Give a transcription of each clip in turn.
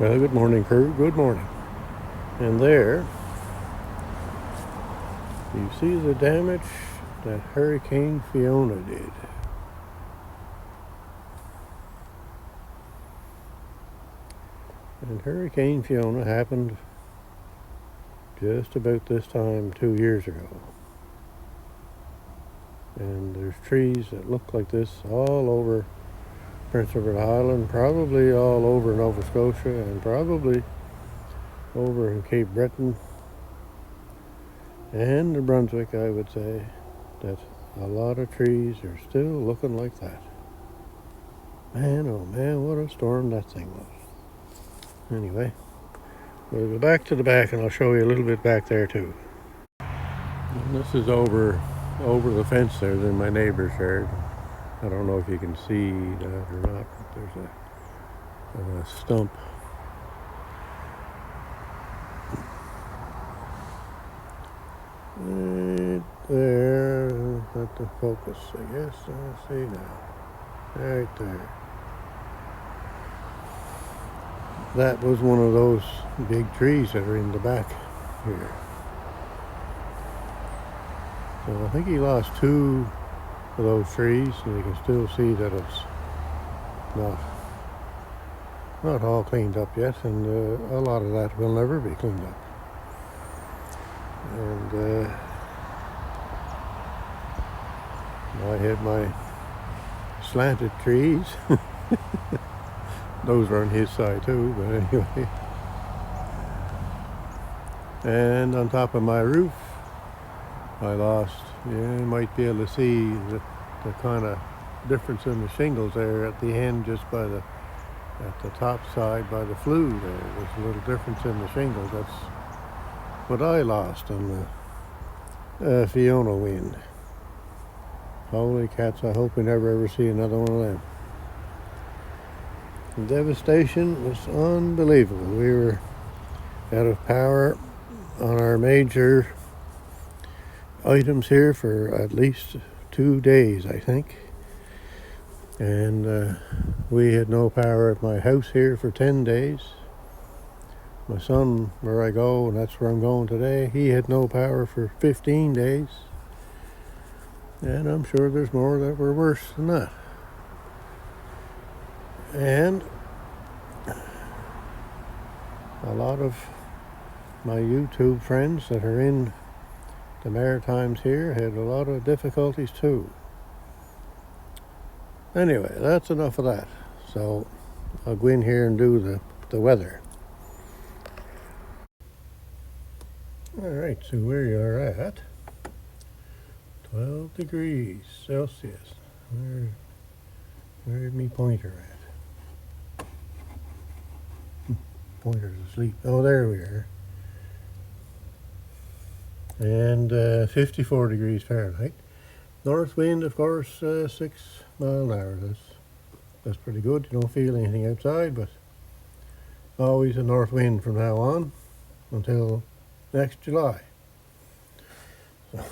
Well, good morning, crew. Good morning. And there, you see the damage that Hurricane Fiona did. And Hurricane Fiona happened just about this time 2 years ago. And there's trees that look like this all over Prince Edward Island, probably all over Nova Scotia, and probably over in Cape Breton and New Brunswick. I would say that a lot of trees are still looking like that. Man, oh man, what a storm that thing was. Anyway, we'll go back to the back and I'll show you a little bit back there too. And this is over the fence there in my neighbor's yard. I don't know if you can see that or not, but there's a stump. Right there, not the focus, I guess. I'll see now. Right there. That was one of those big trees that are in the back here. So I think he lost two of those trees, and you can still see that it's not all cleaned up yet, and a lot of that will never be cleaned up. And I had my slanted trees. Those are on his side too, but anyway. And on top of my roof, I lost, you might be able to see the kind of difference in the shingles there at the end, just at the top side by the flue there. There's a little difference in the shingles. That's what I lost on the Fiona wind. Holy cats, I hope we never ever see another one of them. The devastation was unbelievable. We were out of power on our major items here for at least 2 days, I think. And we had no power at my house here for 10 days. My son, where I go, and that's where I'm going today, he had no power for 15 days. And I'm sure there's more that were worse than that. And a lot of my YouTube friends that are in the Maritimes here had a lot of difficulties too. Anyway, that's enough of that. So I'll go in here and do the weather. Alright, so where you are at 12 degrees Celsius. Where's me pointer at? Pointer's asleep. Oh, there we are. And 54 degrees Fahrenheit. North wind, of course, 6 miles an hour. That's pretty good. You don't feel anything outside, but always a north wind from now on until next July. So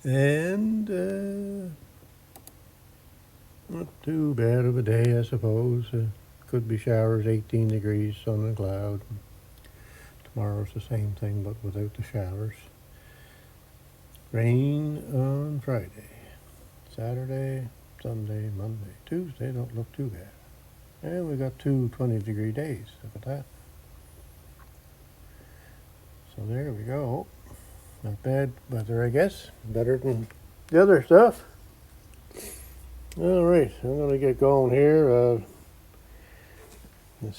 and not too bad of a day, I suppose. Could be showers, 18 degrees, sun and cloud. Tomorrow's the same thing, but without the showers. Rain on Friday, Saturday, Sunday, Monday, Tuesday don't look too bad. And we got 2 20-degree days. Look at that. So there we go. Not bad weather, I guess. Better than the other stuff. All right, I'm going to get going here. My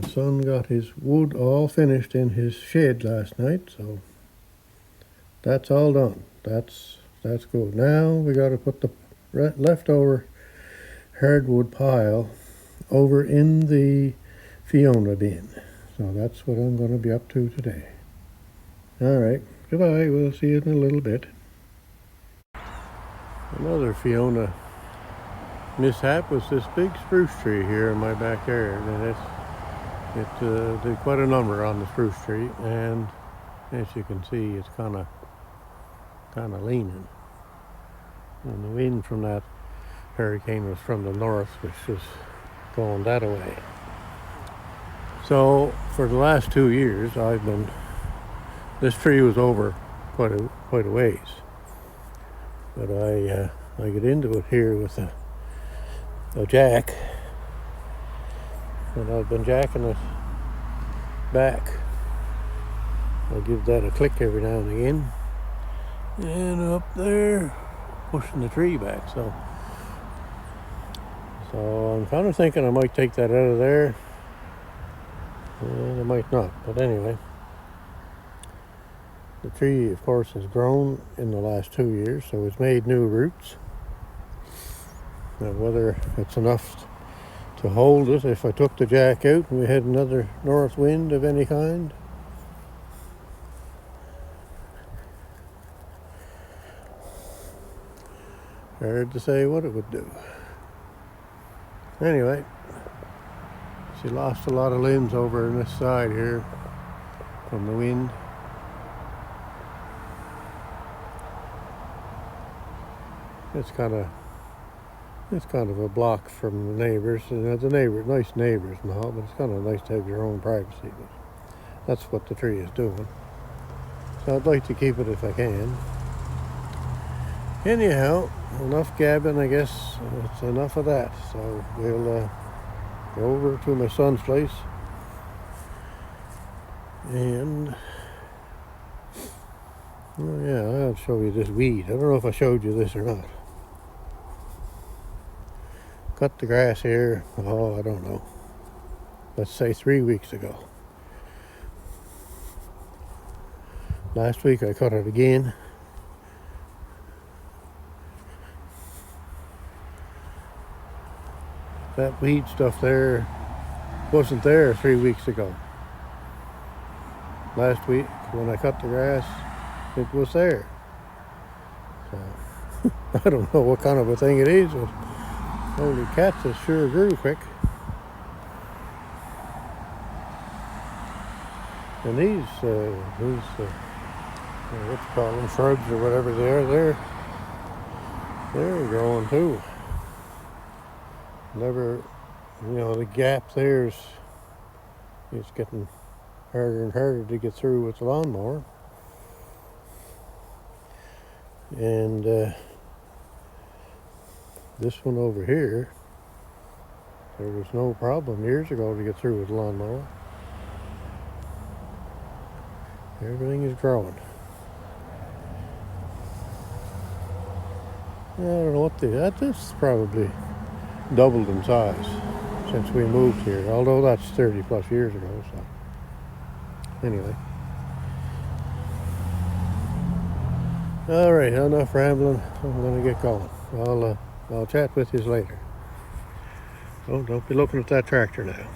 son got his wood all finished in his shed last night, so that's all done. That's good. Now we got to put the leftover hardwood pile over in the Fiona bin. So that's what I'm going to be up to today. All right, goodbye. We'll see you in a little bit. Another Fiona mishap was this big spruce tree here in my backyard, and it did quite a number on the spruce tree, and as you can see, it's kind of leaning. And the wind from that hurricane was from the north, which was going that way. So for the last 2 years, this tree was over quite a ways, but I get into it here with a jack, and I've been jacking it back. I give that a click every now and again, and up there, pushing the tree back. So I'm kind of thinking I might take that out of there, and I might not. But anyway, the tree, of course, has grown in the last 2 years, so it's made new roots. Now, whether it's enough to hold it if I took the jack out and we had another north wind of any kind, hard to say what it would do. Anyway, she lost a lot of limbs over on this side here from the wind. It's kind of a block from the neighbors. Nice neighbors and all, but it's kind of nice to have your own privacy. But that's what the tree is doing. So I'd like to keep it if I can. Anyhow, enough gabbing, I guess. It's enough of that. So we'll go over to my son's place, and I'll show you this weed. I don't know if I showed you this or not. Cut the grass here, I don't know, let's say 3 weeks ago. Last week I cut it again. That weed stuff there wasn't there 3 weeks ago. Last week when I cut the grass, it was there. So I don't know what kind of a thing it is, but holy cats, it sure grew quick. And these what you call them, shrubs or whatever they are, they're growing too. The gap there is getting harder and harder to get through with the lawnmower. And this one over here, there was no problem years ago to get through with the lawnmower. Everything is growing. I don't know what that's probably doubled in size since we moved here, although that's 30 plus years ago. So anyway, all right, enough rambling. I'm going to get going. I'll chat with you later. Oh, don't be looking at that tractor now.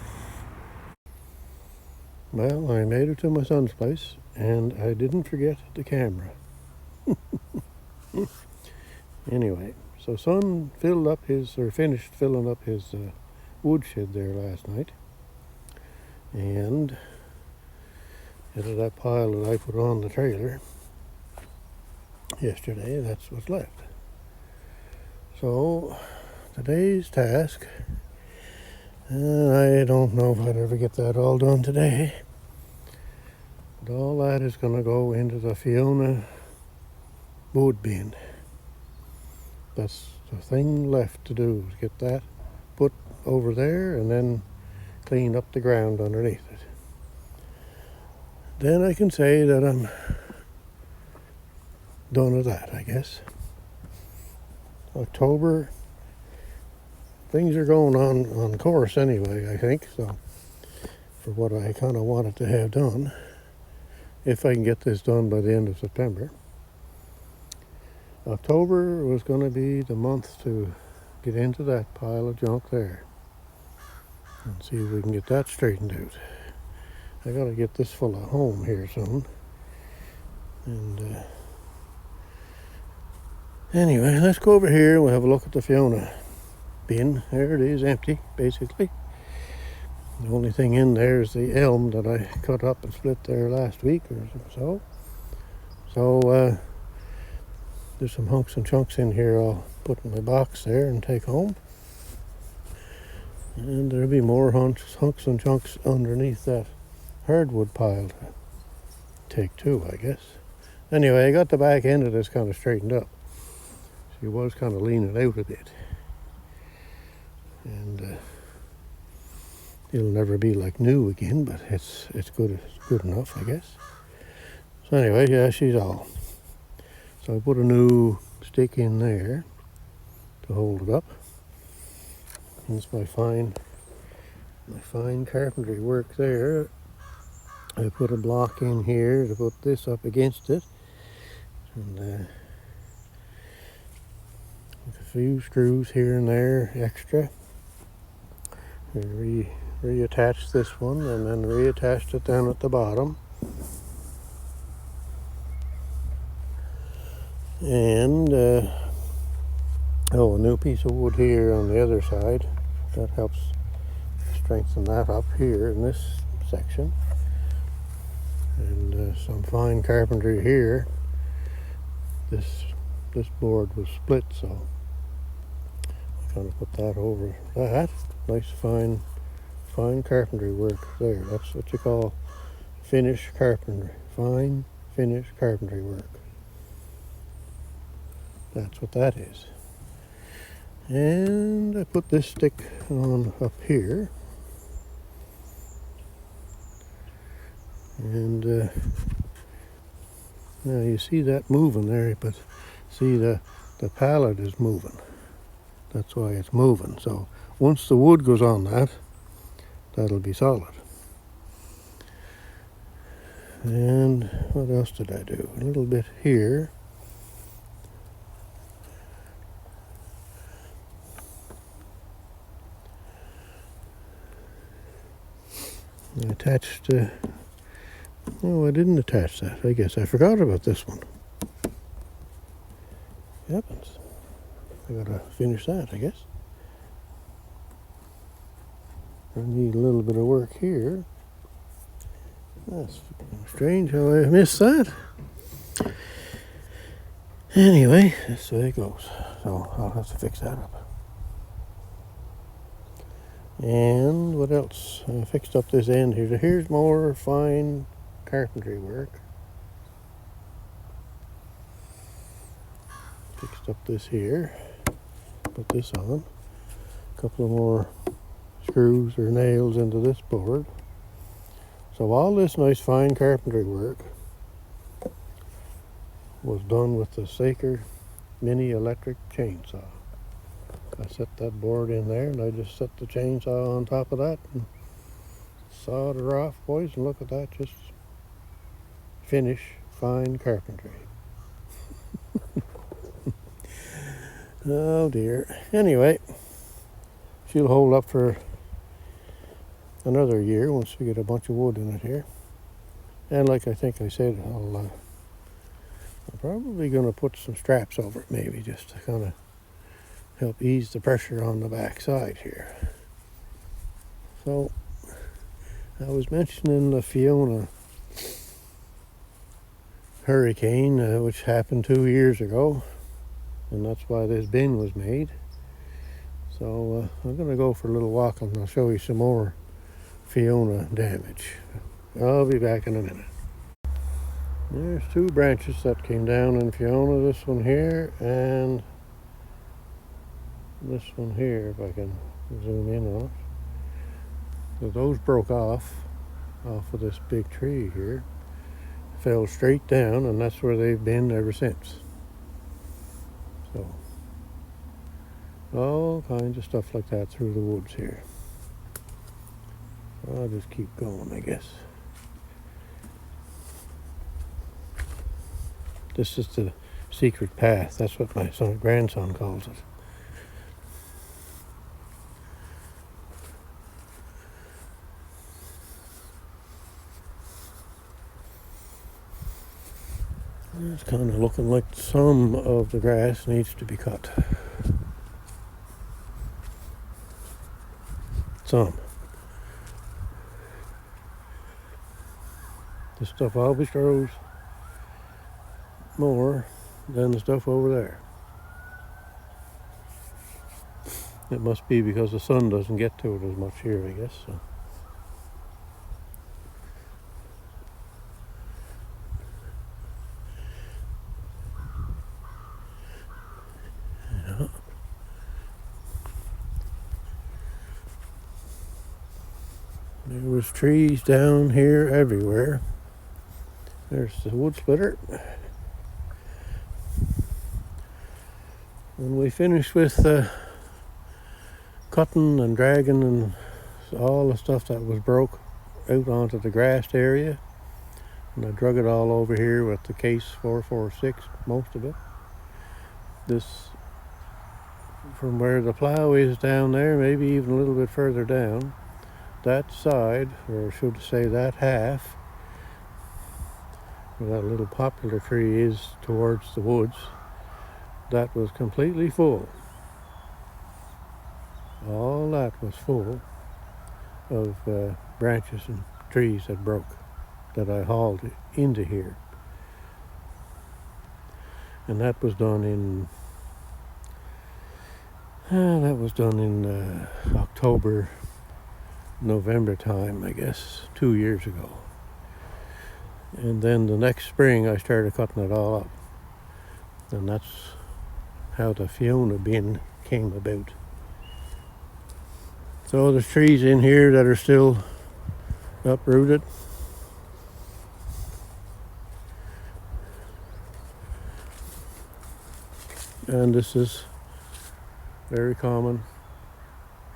Well, I made it to my son's place, and I didn't forget the camera. Anyway, so son finished filling up his woodshed there last night, and out of that pile that I put on the trailer yesterday, that's what's left. So today's task, I don't know if I'd ever get that all done today, but all that is going to go into the Fiona wood bin. That's the thing left to do, is get that put over there and then clean up the ground underneath it. Then I can say that I'm done with that, I guess. October, things are going on course anyway, I think, so for what I kind of wanted to have done, if I can get this done by the end of September. October was going to be the month to get into that pile of junk there and see if we can get that straightened out. I got to get this full of home here soon. And anyway, let's go over here and we'll have a look at the Fiona bin. There it is, empty, basically. The only thing in there is the elm that I cut up and split there last week or so. So there's some hunks and chunks in here I'll put in my box there and take home. And there'll be more hunks and chunks underneath that hardwood pile to take too, I guess. Anyway, I got the back end of this kind of straightened up. She was kind of leaning out a bit. And it'll never be like new again, but it's good enough, I guess. So anyway, yeah, she's all. So I put a new stick in there to hold it up. It's my fine carpentry work there. I put a block in here to put this up against it, and with a few screws here and there extra. I reattached this one and then reattached it down at the bottom. And a new piece of wood here on the other side. That helps strengthen that up here in this section. And some fine carpentry here. This board was split, so I kind of put that over that. Nice fine carpentry work there. That's what you call finish carpentry. Fine finish carpentry work. That's what that is. And I put this stick on up here. And now you see that moving there, but see the pallet is moving. That's why it's moving. So once the wood goes on that'll be solid. And what else did I do? A little bit here. I attached, I didn't attach that. I guess I forgot about this one. It happens. I gotta finish that, I guess. I need a little bit of work here. That's strange how I missed that. Anyway, that's the way it goes. So I'll have to fix that up. And what else? I fixed up this end here. Here's more fine carpentry work. Fixed up this here. Put this on. A couple of more screws or nails into this board. So all this nice fine carpentry work was done with the Saker mini electric chainsaw. I set that board in there and I just set the chainsaw on top of that and sawed her off, boys, and look at that, just finish fine carpentry. Oh dear. Anyway, she'll hold up for another year once we get a bunch of wood in it here. And like I think I said, I'm probably going to put some straps over it maybe just to kind of help ease the pressure on the back side here. So I was mentioning the Fiona hurricane, which happened 2 years ago, and that's why this bin was made. So I'm going to go for a little walk and I'll show you some more Fiona damage. I'll be back in a minute. There's 2 branches that came down in Fiona, this one here and this one here, if I can zoom in on it. So those broke off of this big tree here, fell straight down, and that's where they've been ever since. So all kinds of stuff like that through the woods here. I'll just keep going, I guess. This is the secret path. That's what my grandson calls it. It's kind of looking like some of the grass needs to be cut. Some. This stuff always grows more than the stuff over there. It must be because the sun doesn't get to it as much here, I guess. So. Yeah. There was trees down here everywhere. There's the wood splitter. When we finished with cutting and dragging and all the stuff that was broke out onto the grassed area, and I drug it all over here with the case 446, most of it. This, from where the plow is down there, maybe even a little bit further down, that side, or should I say that half, where that little poplar tree is towards the woods, that was completely full. All that was full of branches and trees that broke, that I hauled into here. And that was done in October, November time, I guess, 2 years ago. And then the next spring I started cutting it all up. And that's how the Fiona bin came about. So there's trees in here that are still uprooted. And this is very common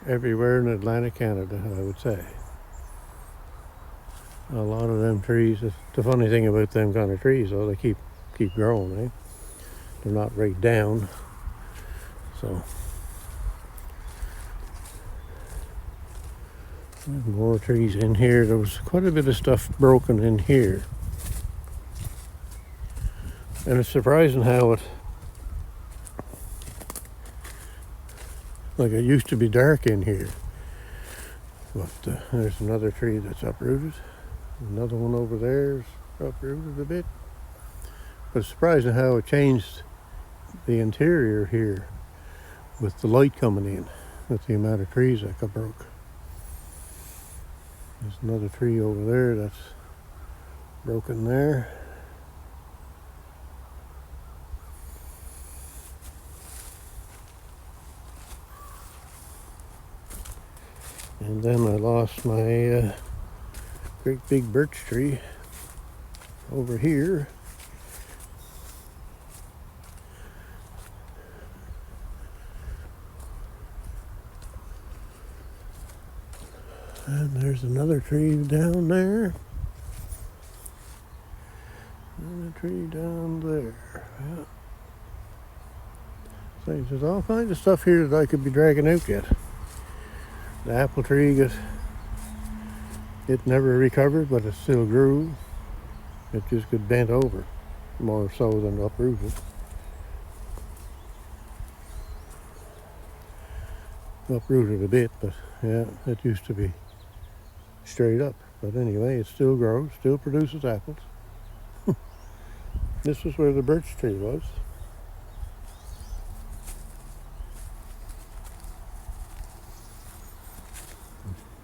everywhere in Atlantic Canada, I would say. A lot of them trees, the funny thing about them kind of trees, though, they keep growing, eh? They're not right down. So more trees in here. There was quite a bit of stuff broken in here. And it's surprising how it used to be dark in here. But there's another tree that's uprooted. Another one over there is uprooted a bit. But it's surprising how it changed the interior here with the light coming in, with the amount of trees that got broke. There's another tree over there that's broken there. And then I lost my great big birch tree over here. And there's another tree down there. And a tree down there. Yeah. So there's all kinds of stuff here that I could be dragging out yet. The apple tree, it never recovered, but it still grew. It just got bent over, more so than uprooted. Uprooted a bit, but yeah, it used to be straight up. But anyway, it still grows, still produces apples. This is where the birch tree was.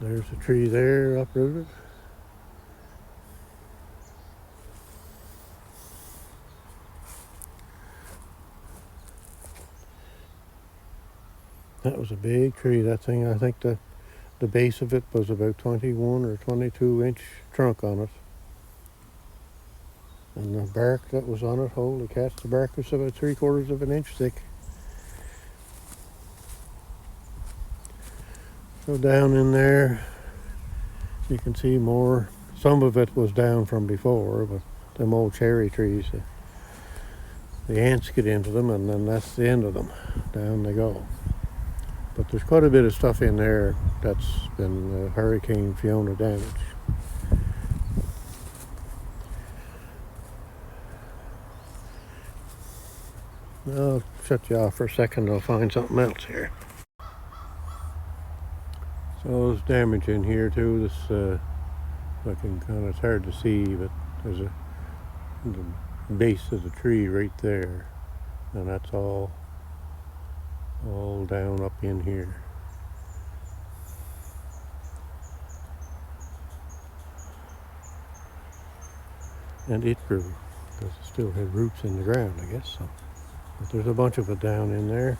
There's a tree there uprooted. That was a big tree, that thing. I think the base of it was about 21 or 22 inch trunk on it. And the bark that was on it, holy cats, the bark was about 3/4 of an inch thick. So down in there, you can see more. Some of it was down from before, but them old cherry trees, the ants get into them, and then that's the end of them. Down they go. But there's quite a bit of stuff in there that's been Hurricane Fiona damage. I'll shut you off for a second. I'll find something else here. So there's damage in here too. This it's hard to see, but there's the base of the tree right there, and that's all all down up in here. And it grew, because it still had roots in the ground, I guess. So, but there's a bunch of it down in there.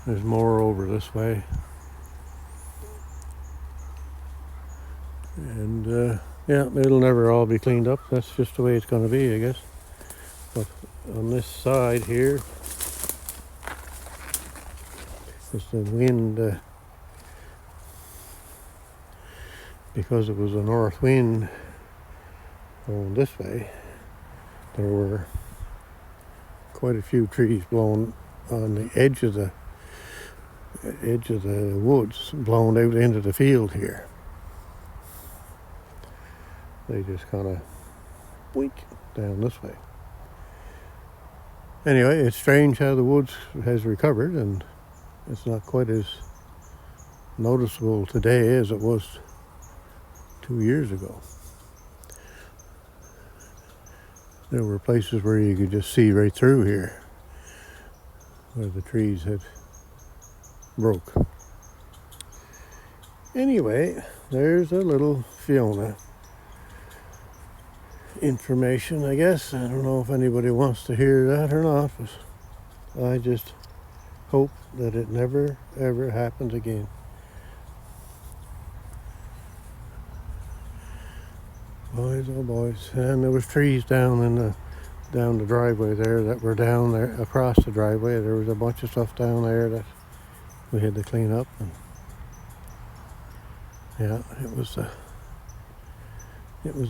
There's more over this way. And yeah, it'll never all be cleaned up. That's just the way it's going to be, I guess. But on this side here, is the wind, because it was a north wind going this way, there were quite a few trees blown on the edge of the woods, blown out into the field here. They just kind of wink down this way. Anyway, it's strange how the woods has recovered, and it's not quite as noticeable today as it was 2 years ago. There were places where you could just see right through here, where the trees had broke. Anyway, there's a little Fiona information, I guess. I don't know if anybody wants to hear that or not, but I just hope that it never ever happens again. Boys, oh boys. And there was trees down the driveway there that were down there across the driveway. There was a bunch of stuff down there that we had to clean up. And yeah, it was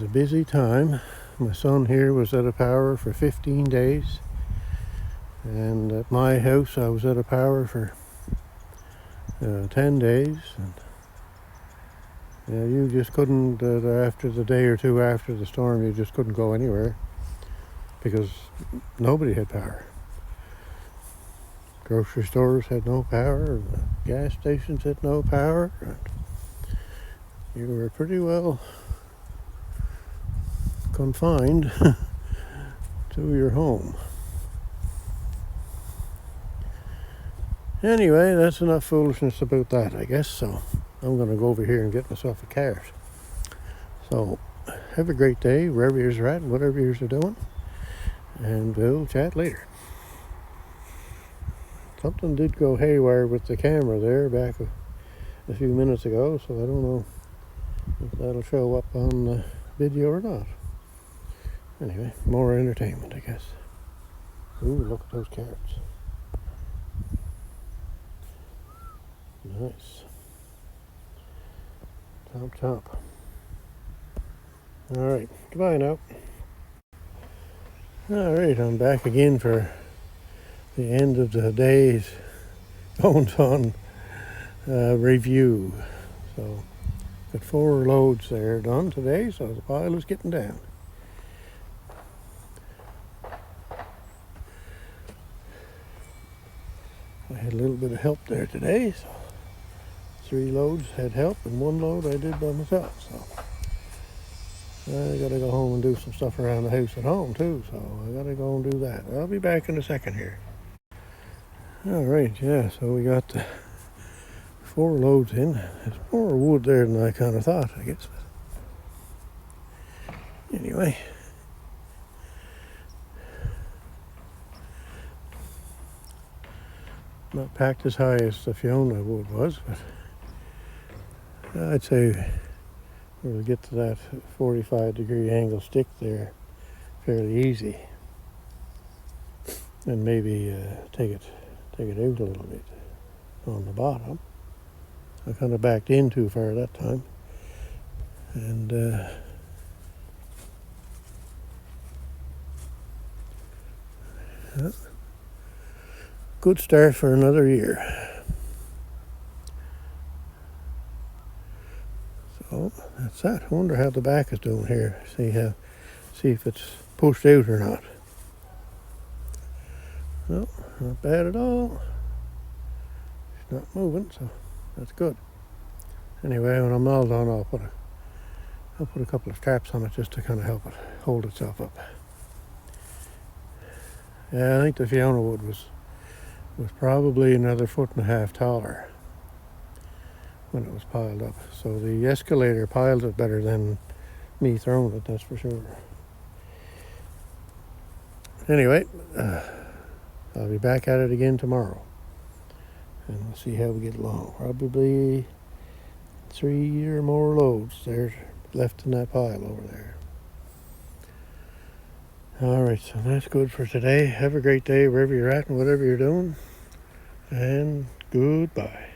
a busy time. My son here was out of power for 15 days. And at my house I was out of power for 10 days. And yeah, you just couldn't, after the day or two after the storm, you just couldn't go anywhere because nobody had power. Grocery stores had no power, and the gas stations had no power. And you were pretty well confined to your home. Anyway, that's enough foolishness about that, I guess. So I'm going to go over here and get myself a carrot. So have a great day wherever you're at, whatever you're doing, and we'll chat later. Something did go haywire with the camera there back a few minutes ago, so I don't know if that'll show up on the video or not. Anyway, more entertainment, I guess. Ooh, look at those carrots. Nice. Top. All right, goodbye now. All right, I'm back again for the end of the day's Bones on review. So, got 4 loads there done today, so the pile is getting down. I had a little bit of help there today, so 3 loads had help, and 1 load I did by myself. So I gotta go home and do some stuff around the house at home too, so I gotta go and do that. I'll be back in a second here. All right, yeah, so we got 4 loads in. There's more wood there than I kind of thought, I guess. But anyway, not packed as high as the Fiona wood was, but I'd say we'll get to that 45-degree angle stick there fairly easy, and maybe take it out a little bit on the bottom. I kind of backed in too far that time, and good start for another year. So that's that. I wonder how the back is doing here. See if it's pushed out or not. No, not bad at all. It's not moving, so that's good. Anyway, when I'm all done, I'll put a couple of straps on it just to kind of help it hold itself up. Yeah, I think the Fiona wood was was probably another 1.5 feet taller when it was piled up. So the escalator piled it better than me throwing it, that's for sure. Anyway, I'll be back at it again tomorrow, and we'll see how we get along. Probably 3 or more loads there left in that pile over there. All right, so that's good for today. Have a great day wherever you're at and whatever you're doing, and goodbye.